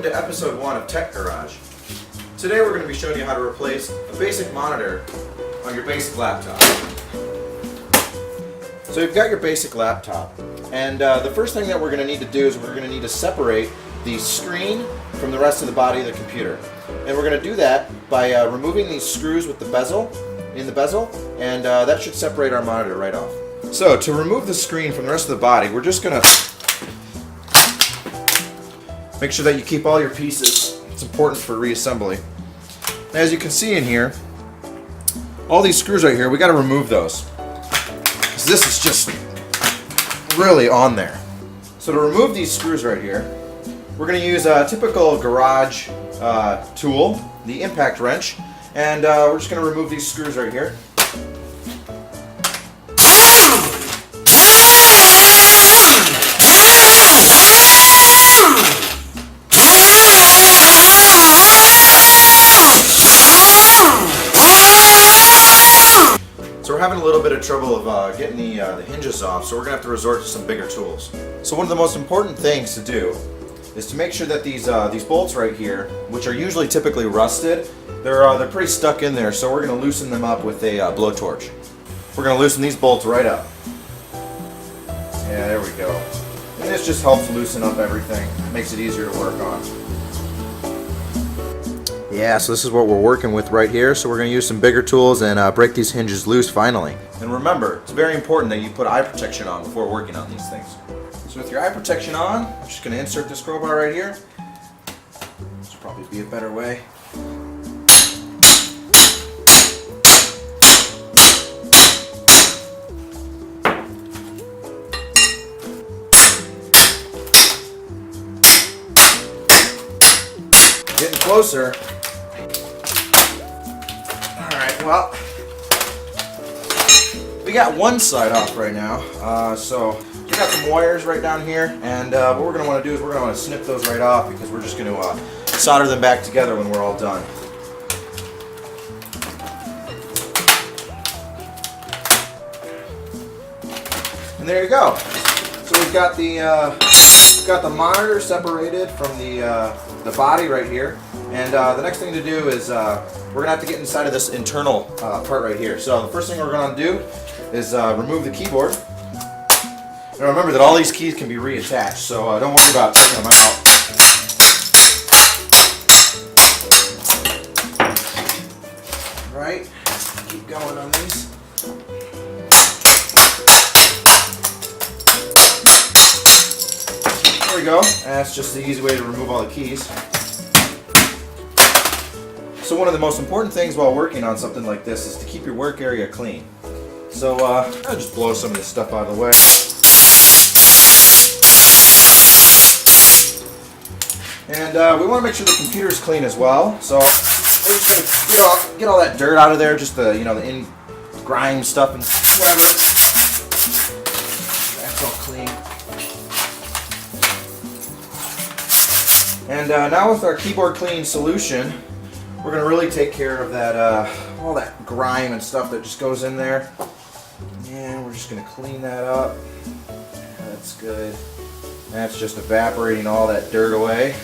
to episode 1 of Tech Garage. Today we're going to be showing you how to replace a basic monitor on your basic laptop. So you've got your basic laptop, and the first thing that we're going to need to do is we're going to need to separate the screen from the rest of the body of the computer. And we're going to do that by removing these screws with the bezel, and that should separate our monitor right off. So to remove the screen from the rest of the body, we're just going to make sure that you keep all your pieces. It's important for reassembly. And as you can see in here, all these screws right here, we got to remove those. So this is just really on there. So to remove these screws right here, we're going to use a typical garage tool, the impact wrench, and we're just going to remove these screws right here. So we're having a little bit of trouble of getting the hinges off, so we're going to have to resort to some bigger tools. So one of the most important things to do is to make sure that these bolts right here, which are usually typically rusted, they're pretty stuck in there, so we're going to loosen them up with a blowtorch. We're going to loosen these bolts right up. Yeah, there we go. And this just helps loosen up everything, makes it easier to work on. Yeah, so this is what we're working with right here. So we're going to use some bigger tools and break these hinges loose finally. And remember, it's very important that you put eye protection on before working on these things. So with your eye protection on, I'm just going to insert this crowbar right here. This will probably be a better way. Getting closer. Well, we got one side off right now, so we got some wires right down here, and what we're going to want to do is we're going to want to snip those right off because we're just going to solder them back together when we're all done. And there you go. So we've got the monitor separated from the body right here, and the next thing to do is we're going to have to get inside of this internal part right here. So the first thing we're going to do is remove the keyboard. And remember that all these keys can be reattached, so don't worry about taking them out. Right, keep going on these. There we go. That's just the easy way to remove all the keys. So one of the most important things while working on something like this is to keep your work area clean. So I'll just blow some of this stuff out of the way. And we want to make sure the computer's clean as well. So we're just going to get all that dirt out of there, just the the grime stuff and whatever. That's all clean. And now with our keyboard cleaning solution, we're going to really take care of that, all that grime and stuff that just goes in there. And we're just going to clean that up. That's good. That's just evaporating all that dirt away.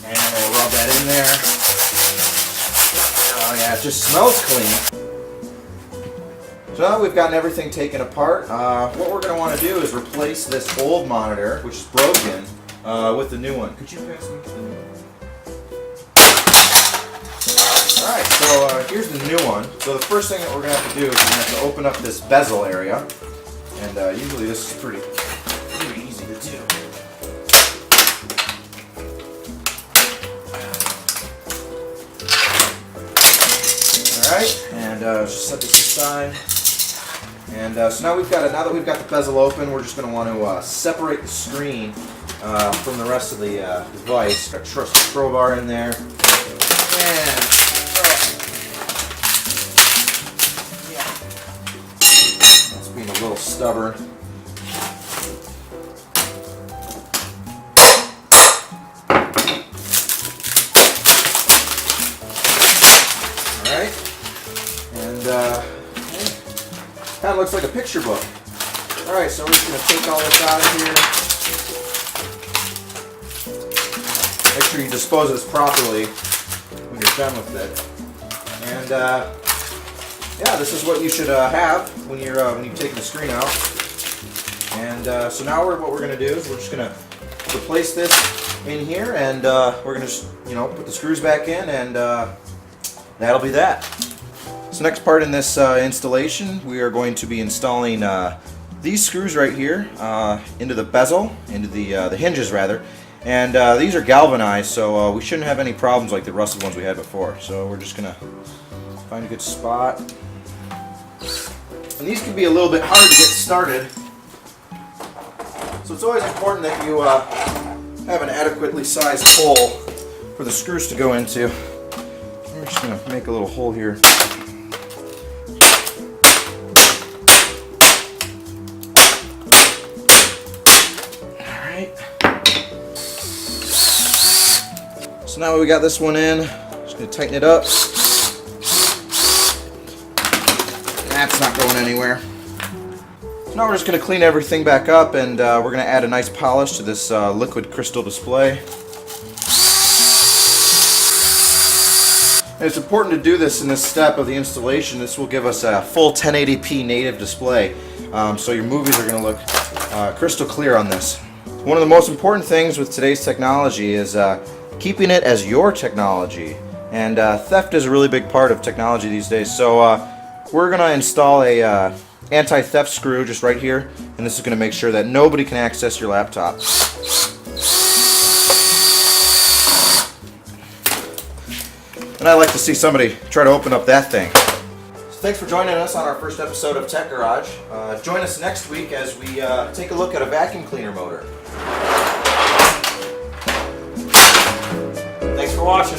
And we'll rub that in there. Oh yeah, it just smells clean. So now we've gotten everything taken apart, what we're going to want to do is replace this old monitor, which is broken, with the new one. Could you pass me the new one? Alright, so here's the new one. So the first thing that we're going to have to do is we're going to have to open up this bezel area. And usually this is pretty easy to do. Alright, and just set this aside. And so now now that we've got the bezel open, we're just going to want to separate the screen from the rest of the device. Got a trusty crowbar in there. And being a little stubborn. Alright, and kind of looks like a picture book. Alright, so we're just going to take all this out of here. Make sure you dispose of this properly when you're done with it. And yeah, this is what you should have when you've taken the screen out. And so now what we're going to do is we're just going to replace this in here, and we're going to just put the screws back in, and that'll be that. So next part in this installation, we are going to be installing these screws right here into the bezel, into the hinges rather, and these are galvanized, so we shouldn't have any problems like the rusted ones we had before. So we're just gonna find a good spot, and these can be a little bit hard to get started. So it's always important that you have an adequately sized hole for the screws to go into. We're just gonna make a little hole here. So now we got this one in, just going to tighten it up. That's not going anywhere. So now we're just going to clean everything back up, and we're going to add a nice polish to this liquid crystal display. And it's important to do this in this step of the installation. This will give us a full 1080p native display. So your movies are going to look crystal clear on this. One of the most important things with today's technology is keeping it as your technology, and theft is a really big part of technology these days. So we're going to install a anti-theft screw just right here, and this is going to make sure that nobody can access your laptop. And I like to see somebody try to open up that thing. So thanks for joining us on our first episode of Tech Garage. Join us next week as we take a look at a vacuum cleaner motor. Thanks for watching.